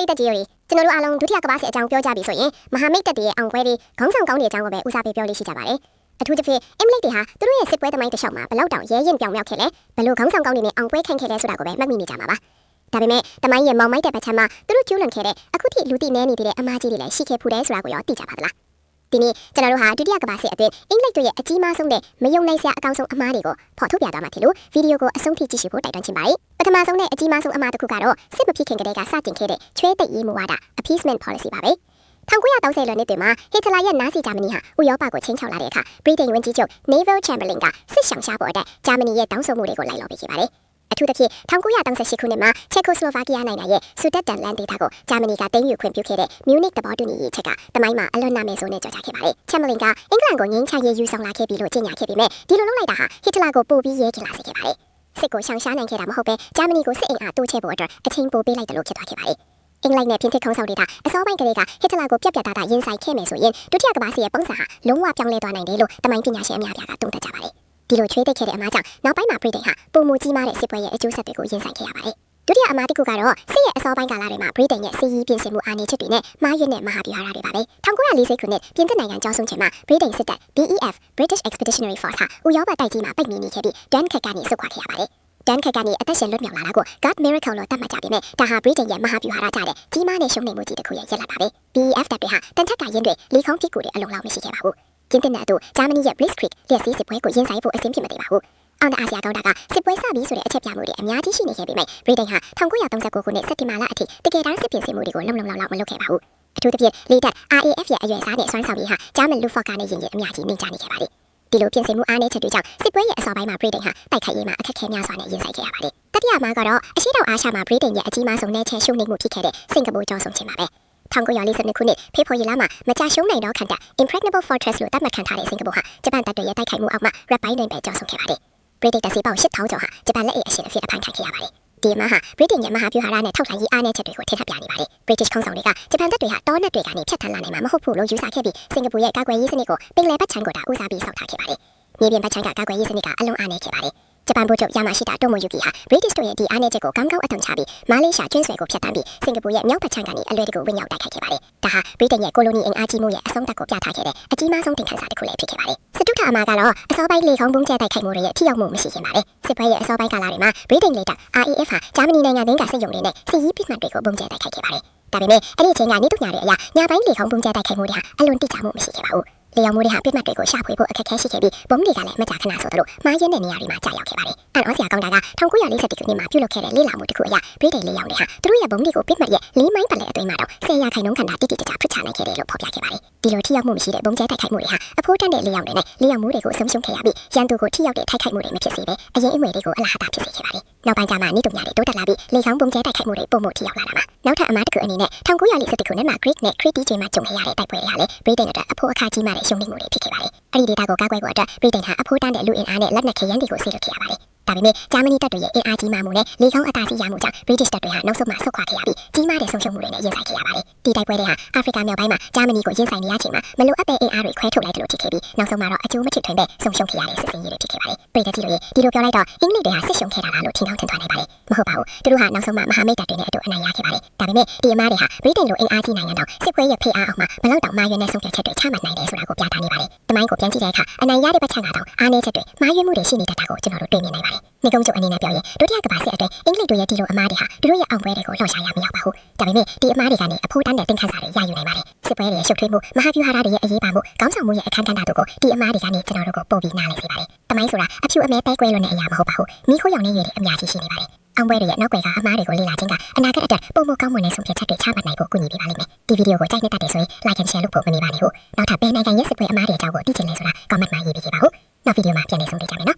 မိတ်တက်ကြီးတွေကျွန်တော်တို့အားလုံးဒုတိယကမ္ဘာစစ်အကြောင်းပြောကြပြီဆိုရင်မဟာမိတ်တက်တွေရဲ့အောင်ပွဲတွေခေါင်းဆောင်ကောင်းတွေအကြောင်းကိုပဲဦးစားပေးပြောလို့ရှိကြပါတယ်အထူးသဖြင့်အင်္ဂလိပ်တွေဟာသူတို့ရဲ့စစ်ပွဲသမိုင်းတစ်လျှောက်မှာဘလောက်တောင်ရဲရင်ပြောင်မြောက်ခဲ့လဲဘလို့ခေါင်းဆောင်ကောင်းတွေနဲ့အောင်ပွဲခံခဲ့လဲဆိုတာကိုပဲမှတ်မိနေကြမှာပါဒါပေမဲ့သမိုင်းရဲ့မောင်မိုက်တဲ့ဘက်ချမ်းမှာသူတို့ကျူးလွန်ခဲ့တဲ့အခုထိလူသိနေနေတဲ့အမားကြီးတွေလည်းရှိခဲ့ဖူးတယ်ဆိုတာကိုရောသိကြပါသလားဒီနေ့ကျွန်တော်တို့ဟာဒုတိယကမ္ဘာစစ်အတွင်းအင်္ဂလိပ်တို့ရဲ့အကြီးမားဆုံးနဲ့မယုံနိုင်စရာအကောင်းဆုံးအမားတွေကိုဖော်ထုတ်ပြသွားမှာဖြစ်လို့ဗီဒီယိုကိုအဆုံးထိကြည့်ရှုဖို့တိုက်တွန်းချင်ပါတယ်ပထမဆုံးနဲ့အကြီးမားဆုံးအမားတစ်ခုကတော့စစ်မဖြစ်ခင်ကတည်းကစတင်ခဲ့တဲ့ချွဲသိပ်ရေးမူဝါဒ appeasement policy ပါပဲ1930 နှစ်တွေမှာဟစ်တလာရဲ့နာဇီဂျာမနီဟာဥရောပကိုချင်းချောက်လာတဲ့အခါဗြိတိန်ဝန်ကြီးချုပ် Neville Chamberlain ကစစ်ဆောင်ရှားဖို့အတွက်ဂျာမနီရဲ့တောင်းဆိုမှုတွေကိုလိုက်လျောပေးခဲ့ပါတယ်အထူးသဖြင့်1938ခုနှစ်မှာချက်ကိုစလိုဗာကီးယားနိုင်ငံရဲ့ဆူဒက်တန်လန်ဒေသကိုဂျာမနီကသိမ်းယူခွင့်ပြုခဲ့တဲ့မြူနစ်သဘောတူညီရေးချက်ကတမိုင်းမှာအလွန်နာမည်ဆိုးနဲ့ကြော်ကြားခဲ့ပါတယ်။ Chamberlain ကအင်္ဂလန်ကိုငြိမ်းချမ်းရေးယူဆောင်လာခဲ့ပြီးလို့ကြေညာခဲ့ပေမဲ့ဒီလိုလုပ်လိုက်တာဟာဟစ်တလာကိုပိုပြီးရဲခင်လာစေခဲ့ပါတယ်။စစ်ကိုရှောင်ရှားနိုင်ခဲ့တာမဟုတ်ပဲဂျာမနီကိုစစ်အင်အားတိုးချဲ့ဖို့အတွက်အချိန်ပိုပေးလိုက်တယ်လို့ဖြစ်သွားခဲ့ပါတယ်။အင်္ဂလိပ်နဲ့ပြင်သစ်ခေါင်းဆောင်တွေကအစောပိုင်းကလေးကဟစ်တလာကိုပြတ်ပြတ်သားသားရင်ဆိုင်ခဲ့မယ်ဆိုရင်ဒုတိယကမ္ဘာစစ်ရဲ့ပုံစံဟာလုံးဝပြောင်းလဲသွားနိုင်တယ်လို့တမိုင်းပညာရှင်အများပြားကသုံးသပ်ကြပါတယ်။ဒီလိုချွေးသိပ်ခဲ့တဲ့အမားကြောင့်နောက်ပိုင်းမှာဗြိတိန်ဟာပုံမူကြီးမားတဲ့စစ်ပွဲရဲ့အကျိုးဆက်တွေကိုရင်ဆိုင်ခဲ့ရပါတယ်။ဒုတိယအမားတစ်ခုကတော့စစ်ရဲ့အစောပိုင်းကာလတွေမှာဗြိတိန်ရဲ့စစ်ရေးပြင်ဆင်မှုအားနည်းချက်တွေနဲ့မှားယွင်းတဲ့မဟာဗျူဟာတွေပါပဲ။1940ခုနှစ်ပြင်သစ်နိုင်ငံကျောင်းဆုံးချိန်မှာဗြိတိန်စစ်တပ် BEF British Expeditionary Force ဟာဥရောပတိုက်ကြီးမှာပိတ်မိနေခဲ့ပြီး Dunkirk ကနေဆုတ်ခွာခဲ့ရပါတယ်။ Dunkirk ကနေအသက်ရှင်လွတ်မြောက်လာတာကို God Miracle လို့သတ်မှတ်ကြပေမဲ့ဒါဟာဗြိတိန်ရဲ့မဟာဗျူဟာကြတဲ့ကြီးမားတဲ့ရှုံးနိမ့်မှုကြီးတစ်ခုရဲ့ရက်လက်ပါပဲ။ BEF တပ်တွေဟာတန်ထက်ကရင်တွေလီခေါင်းဖိကူတွေအလုံးလောက်မရှိခဲ့ပါဘူး။ကျင်းတင်တဲ့အတူဂျာမနီရဲ့ Blitzkrieg လျှက်စီးစစ်ပွဲကိုရင်ဆိုင်ဖို့အဆင်ပြေမသေးပါဘူး။အော်ဒါအာဆီယာကောင်းတာကစစ်ပွဲစပြီးဆိုတဲ့အချက်ပြမှုတွေအများကြီးရှိနေခဲ့ပေမဲ့ဗြိတိန်ဟာ1939ခုနှစ်စက်တင်ဘာလအထိတကယ်တမ်းစစ်ပြင်ဆင်မှုတွေကိုလုံလောက်မလုပ်ခဲ့ပါဘူး။အထူးသဖြင့်လေတပ် RAF ရဲ့အရွယ်စားတဲ့စွမ်းဆောင်ရည်ဟာဂျာမန်လူဖော့ကာနဲ့ရင်အများကြီးနှိမ့်ချနေခဲ့ပါတယ်။ဒီလိုပြင်ဆင်မှုအားနည်းချက်တွေကြောင့်စစ်ပွဲရဲ့အစောပိုင်းမှာဗြိတိန်ဟာတိုက်ခိုက်ရေးမှာအခက်အခဲများစွာနဲ့ရင်ဆိုင်ခဲ့ရပါတယ်။တတိယမှာကတော့အရှေ့တောင်အာရှမှာဗြိတိန်ရဲ့အကြီးမားဆုံးနယ်ချဲရှုံးနိမ့်မှုဖြစ်ခဲ့တဲ့စင်ကာပူကျော်ဆုံးခြင်းပါပဲ။1942ခုနှစ်ဖေဖော်ဝါရီလမှာမကြရှုံးနိုင်တော့ခံတဲ့ Impregnable Fortress လို့သတ်မှတ်ခံထားတဲ့စင်ကာပူဟာဂျပန်တပ်တွေရဲ့တိုက်ခိုက်မှုအောက်မှာရပ်ပိုင်းနိုင်ပဲကျော်ဆုံးခဲ့ပါတယ်။ဗြိတိန်တပ်စီပေါင်း8000ကျော်ဟာဂျပန်လက်အောက်အရှင်အဖြစ်အဖမ်းခံခဲ့ရပါတယ်။ဒီမှာဟာဗြိတိန်ရဲ့မဟာဗျူဟာနဲ့ထောက်လှမ်းရေးအားနည်းချက်တွေကိုထင်ဟပ်ပြနေပါတယ်။ British ခေါင်းဆောင်တွေကဂျပန်တပ်တွေဟာတောနက်တွေကနေဖြတ်ထန်းလာနိုင်မှာမဟုတ်ဘူးလို့ယူဆခဲ့ပြီးစင်ကာပူရဲ့ကာကွယ်ရေးစနစ်ကိုပင်လယ်ဘက်ခြမ်းကိုဦးစားပြီးဆောက်ထားခဲ့ပါတယ်။မြေပြင်ဘက်ခြမ်းကကာကွယ်ရေးစနစ်ကအလွန်အားနည်းခဲ့ပါတယ်။ဂျပန်ဗိုလ်ချုပ်ယာမာရှိတာတိုမိုယူကီဟာ British တို့ရဲ့ဒီအားနည်းချက်ကိုကောင်းကောင်းအထောက်ချပြီးမာလေးရှားကျွန်းဆွယ်ကိုဖျက်ဆီးပြီးစင်ကာပူရဲ့မြောက်ဘက်ခြမ်းကနေအလွယ်တကူဝင်ရောက်တိုက်ခိုက်ခဲ့ပါတယ်။ဒါဟာဗြိတိန်ရဲ့ကိုလိုနီအင်အားကြီးမှုရဲ့အဆုံးသတ်ကိုပြသခဲ့တဲ့အကြီးမားဆုံးတင်ခန်းစာတစ်ခုလည်းဖြစ်ခဲ့ပါတယ်။စတုထအမှာကတော့အစောပိုင်းလေခေါင်းပုံကျဲတိုက်ခိုက်မှုတွေရဲ့ထိရောက်မှုမရှိခင်ပါပဲ။စစ်ပွဲရဲ့အစောပိုင်းကာလတွေမှာဗြိတိန်လေတပ် RAF ဟာဂျာမနီနိုင်ငံတွင်းကစစ်ရုံတွေနဲ့စစ်ရေးပစ်မှတ်တွေကိုပုံကျဲတိုက်ခိုက်ခဲ့ပါတယ်။ဒါပေမဲ့အဲ့ဒီအချိန်ကနေတူညာတွေအရညပိုင်းလေခေါင်းပုံကျဲတိုက်ခိုက်မှုတွေဟာအလွန်တိကျမှုမရှိခဲ့ပါဘူး။လေယာဉ်မှုတွေဟာပြစ်မှတ်တွေကိုရှာဖွေဖို့အခက်အခဲရှိခဲ့ပြီးဘုံတွေကလည်းမကြာခဏဆိုသလိုမှားယွင်းတဲ့နေရာတွေမှာကြာရောက်ခဲ့ပါတယ်။အန်အော်စရာကောင်းတာက1940ခုနှစ်မှာပြုလုပ်ခဲ့တဲ့လေ့လာမှုတစ်ခုအရဗြိတိန်လေယာဉ်တွေဟာသူတို့ရဲ့ဘုံတွေကိုပြစ်မှတ်ရဲ့၄မိုင်းပတ်လည်အတွင်းမှာတော့10%ခန့်သာတိတိကျကျဖွင့်ချနိုင်ခဲ့တယ်လို့ဖော်ပြခဲ့ပါတယ်။ဒီလိုထိရောက်မှုမရှိတဲ့ဘုံကျဲတိုက်ခိုက်မှုတွေဟာအဖိုးတန်းတဲ့လေယာဉ်တွေနဲ့လေယာဉ်မှုတွေကိုဆုံးရှုံးခဲ့ရပြီးရန်သူကိုထိရောက်တဲ့ထိုက်ခိုက်မှုတွေမဖြစ်စေဘဲအရင်အမွေတွေကိုအလားအတာဖြစ်စေခဲ့ပါတယ်။နောက်ပိုင်းကျမှနေတူညာတွေတိုးတက်လာပြီးလေယာဉ်ဘုံကျဲတိုက်ခိုက်မှုတွေပုံမှုထိရောက်လာတာမှာနောက်ထပ်အမှားတစ်ခုအနေနဲ့1940ခုနှစ်မှာ Greek နဲ့ Crete တွေမှာကြုံခဲ့ရတဲ့တိုက်ပွဲတွေဟာလည်းဗြိတိန်အတွက်အဖို့အခါကြီးမားတဲ့ရှုံးနိမ့်မှုတွေဖြစ်ခဲ့ပါတယ်။အဲ့ဒီဒေတာကိုကာကွယ်ဖို့အတွက်ဗြိတိန်ဟာအဖိုးတန်းတဲ့လူအင်အားနဲ့လက်နက်ခဲယမ်းတွေကိုဆေးလွှတ်ခဲ့ရပါတယ်။ဒါပေမဲ့ဂျာမနီတပ်တွေရဲ့အင်အားကြီးမားမှုနဲ့လေခေါင်းအတားဆီးရမှုကြောင့် British တပ်တွေဟာနောက်ဆုံးမှာဆုတ်ခွာခဲ့ရပြီးကြီးမားတဲ့ဆုံးရှုံးမှုတွေနဲ့ရင်ဆိုင်ခဲ့ရပါတယ်။ဒီတိုက်ပွဲတွေဟာအာဖရိကမြောက်ပိုင်းမှာဂျာမနီကိုရင်ဆိုင်နေရချိန်မှာမလိုအပ်တဲ့အင်အားတွေခွဲထုတ်လိုက်တယ်လို့ဖြစ်ခဲ့ပြီးနောက်ဆုံးမှာတော့အကျိုးမဖြစ်ထွန်းပဲဆုံးရှုံးခဲ့ရတဲ့စစ်စင်ရေးတွေဖြစ်ခဲ့ပါတယ်။ပြည်သက်ကြီးတို့ရဲ့ဒီလိုပြောလိုက်တော့အင်္ဂလိပ်တွေဟာစစ်ရှုံးခဲ့တာလားလို့ထင်ထောင်ထင်သွားနိုင်ပါတယ်။မဟုတ်ပါဘူး။သူတို့ဟာနောက်ဆုံးမှာမဟာမိတ်တပ်တွေနဲ့အတူအနိုင်ရခဲ့ပါတယ်။ဒါပေမဲ့ဒီအမားတွေဟာဗြိတိန်လိုအင်အားကြီးနိုင်ငံတော်စစ်ပွဲရဲ့ဖိအားအောက်မှာဘလောက်တောင်မှားယွင်းတဲ့ဆုံးဖြတ်ချက်တွေချမှတ်နိုင်တယ်ဆိုတာကိုပြသနေပါတယ်။တမိုင်းကိုပြန်ကြည့်တဲ့အခါအနိုင်ရတဲ့ဘက်ခြမ်းကတော့အားနည်းချက်တွေမှားယွင်းမှုတွေရှိနေတတ်တာကိုကျွန်တော်တို့တွေ့မြင်နိုင်ပါတယ်။နေကုန်းချုပ်အနေနဲ့ပြောရင်ဒုတိယကမ္ဘာစစ်အတွင်းအင်္ဂလိပ်တွေရဲ့ဒီလိုအမားတွေဟာသူတို့ရဲ့အောင်ပွဲတွေကိုလှော့ရှားရမရောက်ပါဘူး။ဒါပေမဲ့ဒီအမားတွေကနေအဖိုးတန်းတဲ့သင်ခန်းစာတွေရယူနိုင်ပါတယ်။စစ်ပွဲတွေရဲ့ရှုပ်ထွေးမှုမဟာဗျူဟာတွေရဲ့အရေးပါမှုကောင်းဆောင်မှုရဲ့အခန်းကဏ္ဍတို့ကိုဒီအမားတွေကနေကျွန်တော်တို့ကိုပို့ပြီးနားလည်စေပါတယ်။တမိုင်းဆိုတာအဖြူအမဲပဲကွဲလွန်းတဲ့အရာမဟုတ်ပါဘူး။မိခိုးရောင်နေရည်တွေအများကြီးရှိနေပါတယ်။အောင်ပွဲတွေရဲ့နောက်ွယ်ကအမားတွေကိုလေ့လာခြင်းကအနာဂတ်အတွက်ပုံမကောင်းမွန်တဲ့ဆုံးဖြတ်ချက်တွေချမှတ်နိုင်ဖို့ကူညီပေးပါလိမ့်မယ်။ဒီဗီဒီယိုကိုကြိုက်နေတတ်တယ်ဆိုရင် like and share လုပ်ဖို့မနေပါနဲ့ဟုတ်။နောက်ထပ်ဘယ်နိုင်ငံရဲ့စစ်ပွဲအမားတွေအကြောင်းကိုသိချင်လဲဆိုတာ comment မှာရေးပေးခဲ့ပါဦး။နောက်ဗီဒီယိုမှာပြန်လည်ဆုံတွေ့ကြမယ်နော်။